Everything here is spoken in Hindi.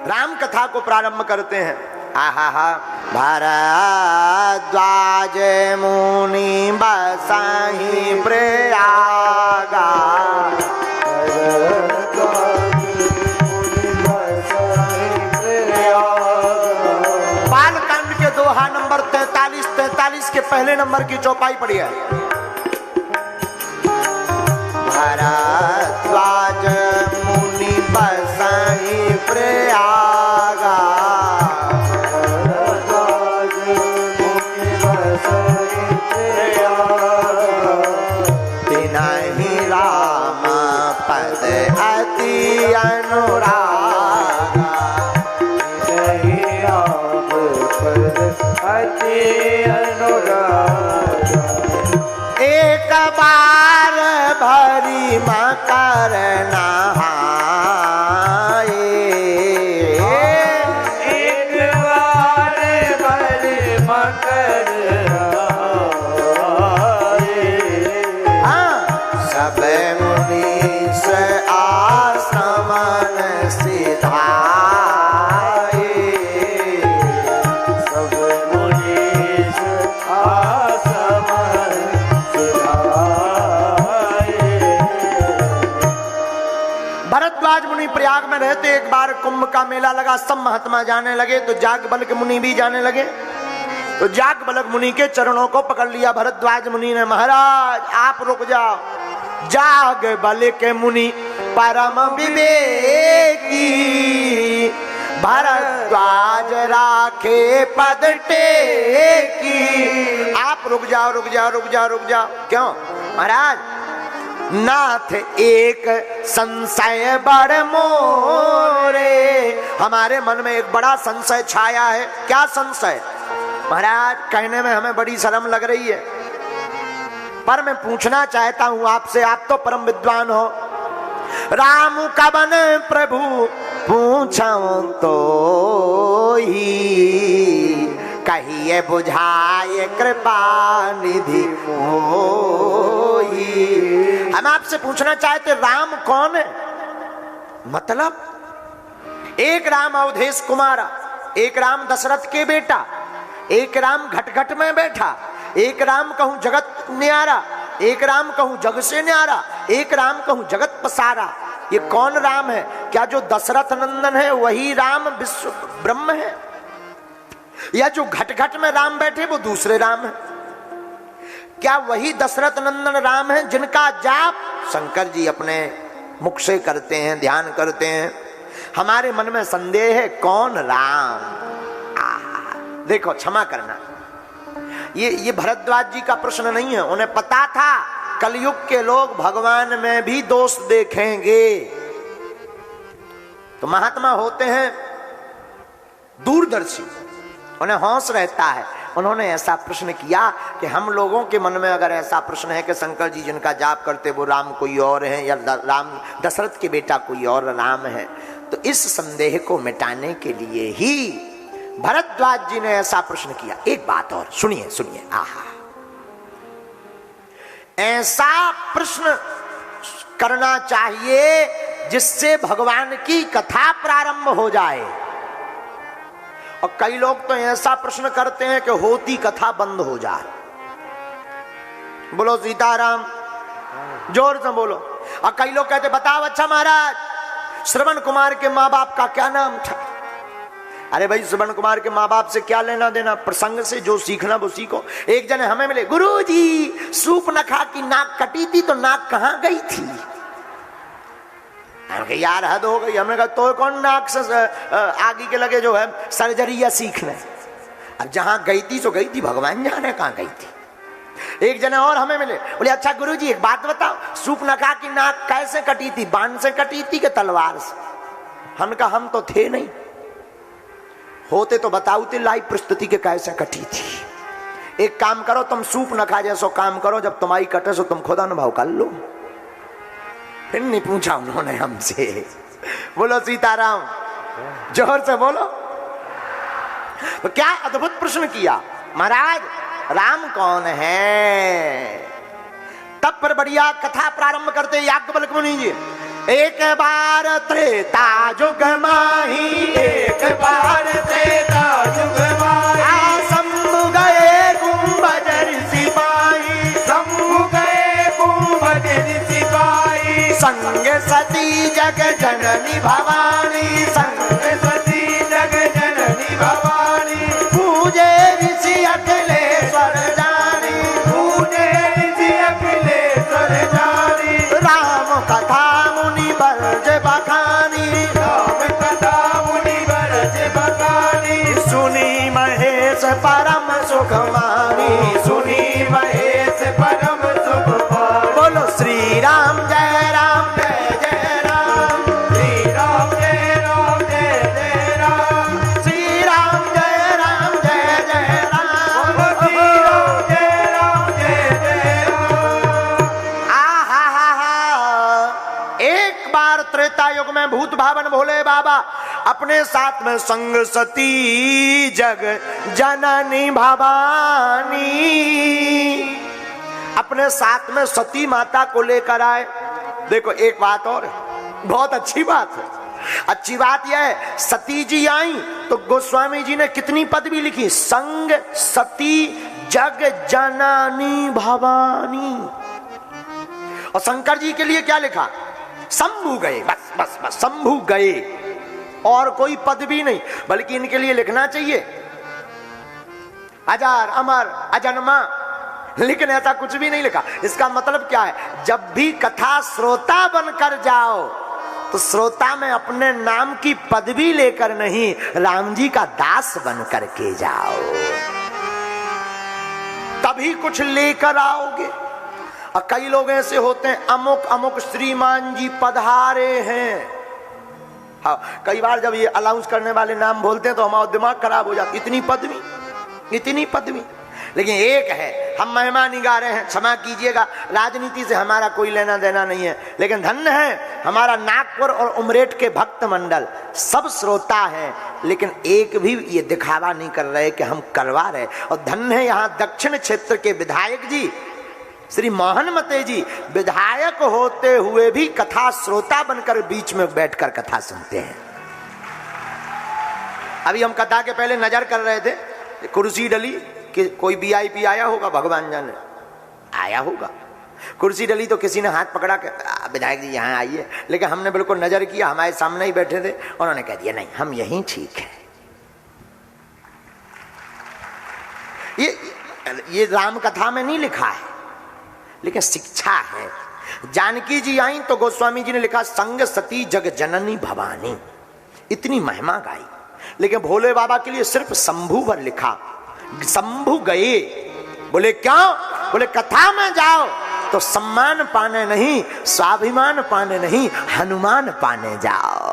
राम कथा को प्रारंभ करते हैं। आहा भारद्वाज मुनि बसाहि प्रयागा, बालकांड के दोहा नंबर 43 के पहले नंबर की चौपाई पड़ी है। भारद्वाज मुनि बसाहि प्रयागा, तिनहि राम पद अति अनुरागा, अति अनुरागा। एक बार भरी मकर नहाए, एक बार भरी मकर नहाए। हाँ, सब मुनीस आश्रमन सिधाए, सब मुनीस आश्रमन सिधाए। भरद्वाज मुनि प्रयाग में रहते एक बार कुंभ का मेला लगा, सब महात्मा जाने लगे तो जागबल्क मुनि भी जाने लगे। तो जागबल्क मुनि के चरणों को पकड़ लिया भरद्वाज मुनि ने। महाराज आप रुक जाओ। जागबल्क मुनि परम विवेकी, भरद्वाज राखे पद टेकी। आप रुक जाओ रुक जाओ रुक जाओ रुक जाओ। क्यों महाराज? नाथ एक संशय बड़ मोरे, हमारे मन में एक बड़ा संशय छाया है। क्या संशय? महाराज कहने में हमें बड़ी शर्म लग रही है, पर मैं पूछना चाहता हूं आपसे, आप तो परम विद्वान हो। राम कवन प्रभु पूछूं तो ही, कहिए बुझाए कृपा निधि मोही। हम आपसे पूछना चाहते राम कौन है? मतलब एक राम अवधेश कुमारा, एक राम दशरथ के बेटा, एक राम घट घट में बैठा, एक राम कहूं जगत न्यारा, एक राम कहूं जग से न्यारा, एक राम कहूं जगत पसारा। ये कौन राम है? क्या जो दशरथ नंदन है वही राम विश्व ब्रह्म है, या जो घट घट में राम बैठे वो दूसरे राम है? क्या वही दशरथ नंदन राम है जिनका जाप शंकर जी अपने मुख से करते हैं, ध्यान करते हैं? हमारे मन में संदेह है कौन राम। देखो क्षमा करना, ये भरद्वाज जी का प्रश्न नहीं है। उन्हें पता था कलयुग के लोग भगवान में भी दोष देखेंगे। तो महात्मा होते हैं दूरदर्शी, उन्हें होश रहता है। उन्होंने ऐसा प्रश्न किया कि हम लोगों के मन में अगर ऐसा प्रश्न है कि शंकर जी जिनका जाप करते वो राम कोई और है या राम दशरथ के बेटा कोई और राम है, तो इस संदेह को मिटाने के लिए ही भरद्वाज जी ने ऐसा प्रश्न किया। एक बात और सुनिए सुनिए, आहा, ऐसा प्रश्न करना चाहिए जिससे भगवान की कथा प्रारंभ हो जाए। और कई लोग तो ऐसा प्रश्न करते हैं कि होती कथा बंद हो जाए। बोलो सीताराम, जोर से बोलो। और कई लोग कहते बताओ अच्छा महाराज श्रवण कुमार के माँ बाप का क्या नाम था? अरे भाई श्रवण कुमार के माँ बाप से क्या लेना देना? प्रसंग से जो सीखना वो सीखो। एक जने हमें मिले, गुरुजी सूप नखा की नाक कटी थी तो नाक कहाँ गई थी? यार हद हो गई। हमने कहा तो कौन नाक से आगे के लगे जो है सर्जरी सीखना। अब जहां गई थी तो गई थी, भगवान जाने कहां गई थी। एक जने और हमें मिले, बोले अच्छा गुरुजी एक बात बताओ, सूप नखा की नाक कैसे कटी थी? बाण से कटी थी कि तलवार से? हम कहा हम तो थे नहीं, होते तो बताओ थे लाइव प्रस्तुति के कैसे कटी थी। एक काम करो तुम सूप नखा जैसो काम करो, जब तुम्हारी कटे सो तुम खुद अनुभव कर लो। फिर नहीं पूछा उन्होंने हमसे। बोलो सीताराम, जोर से बोलो। तो क्या अद्भुत प्रश्न किया महाराज, राम कौन है? तब पर बढ़िया कथा प्रारंभ करते याज्ञवल्क्य मुनि जी। एक बार त्रेता जुग माही बार त्रेता युग माही, शंभु गए गुंबद सिपाही, शंभु गए कुंभज सिपाही, संग सती जग जननी भवानी, संग सती जग जननी भवानी, पूजे ऋषि अखिलेश्वर जानी, पूजे ऋषि अखिलेश्वर जानी, राम कथा मुनि बरज बखानी, राम कथा मुनि बरज बखानी, सुनी महेश परम सुख मानी, सुनी महेश परम सुख पानी, बोलो श्री राम जय राम जय जय राम, श्री राम जय राम जय जय राम, श्री राम जय राम जय जय राम, श्री राम जय राम जय जय राम। एक बार त्रेता युग में भूत भावन भोले बाबा अपने साथ में संग सती जग जननी भवानी अपने साथ में सती माता को लेकर आए। देखो एक बात और है, बहुत अच्छी बात है। अच्छी बात यह है, सती जी आई तो गोस्वामी जी ने कितनी पदवी लिखी, संग सती जग जननी भवानी। और शंकर जी के लिए क्या लिखा, शंभु गए, बस बस बस शंभु गए, और कोई पदवी नहीं। बल्कि इनके लिए लिखना चाहिए अजर अमर अजन्मा, लेकिन ऐसा कुछ भी नहीं लिखा। इसका मतलब क्या है, जब भी कथा श्रोता बनकर जाओ तो श्रोता में अपने नाम की पदवी लेकर नहीं, राम जी का दास बनकर के जाओ, तभी कुछ लेकर आओगे। और कई लोग ऐसे होते हैं, अमुक अमुक श्रीमान जी पधारे हैं। हाँ, कई बार जब ये अनाउंस करने वाले नाम बोलते हैं तो हमारा दिमाग खराब हो जाता, इतनी पदवी इतनी पदवी। लेकिन एक है, हम महिमा नहीं गा रहे हैं, क्षमा कीजिएगा, राजनीति से हमारा कोई लेना देना नहीं है, लेकिन धन्य है हमारा नागपुर और उमरेठ के भक्त मंडल, सब श्रोता हैं, लेकिन एक भी ये दिखावा नहीं कर रहे कि हम करवा रहे। और धन्य है यहाँ दक्षिण क्षेत्र के विधायक जी श्री मोहन मते जी, विधायक होते हुए भी कथा श्रोता बनकर बीच में बैठकर कथा सुनते हैं। अभी हम कथा के पहले नजर कर रहे थे, कुर्सी डली कि कोई वीआईपी आया होगा, भगवान जाने आया होगा। कुर्सी डली तो किसी ने हाथ पकड़ा के विधायक जी यहाँ आइए, लेकिन हमने बिल्कुल नजर किया, हमारे सामने ही बैठे थे, उन्होंने कह दिया नहीं हम यहीं ठीक है। ये राम कथा में नहीं लिखा है, लेकिन शिक्षा है। जानकी जी आई तो गोस्वामी जी ने लिखा संग सती जग जननी भवानी, इतनी महिमा गाई। लेकिन भोले बाबा के लिए सिर्फ शंभु भर लिखा, शंभु गए। बोले क्यों, बोले कथा में जाओ तो सम्मान पाने नहीं, स्वाभिमान पाने नहीं, हनुमान पाने जाओ।